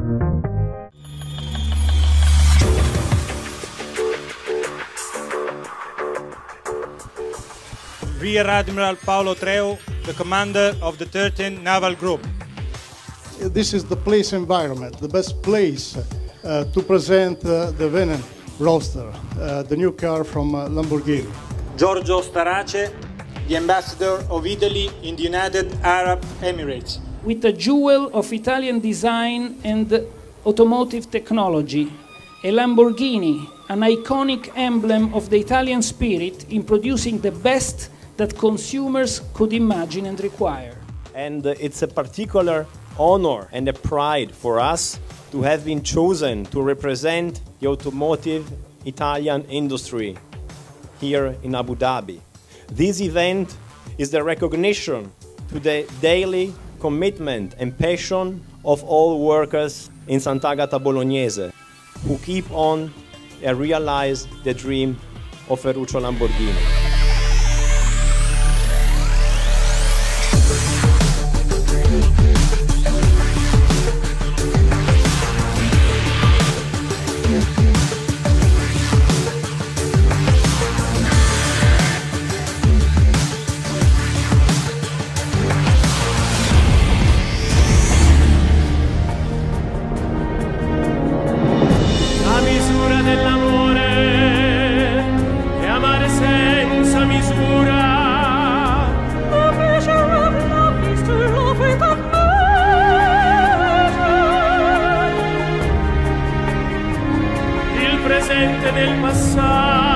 Rear Admiral Paolo Treu, the commander of the 13th Naval Group. This is the place environment, the best place to present the Venen Roadster, the new car from Lamborghini. Giorgio Starace, the ambassador of Italy in the United Arab Emirates. With a jewel of Italian design and automotive technology, a Lamborghini, an iconic emblem of the Italian spirit in producing the best that consumers could imagine and require. And it's a particular honor and a pride for us to have been chosen to represent the automotive Italian industry here in Abu Dhabi. This event is the recognition to the daily commitment and passion of all workers in Sant'Agata Bolognese who keep on and realize the dream of Ferruccio Lamborghini. Del passato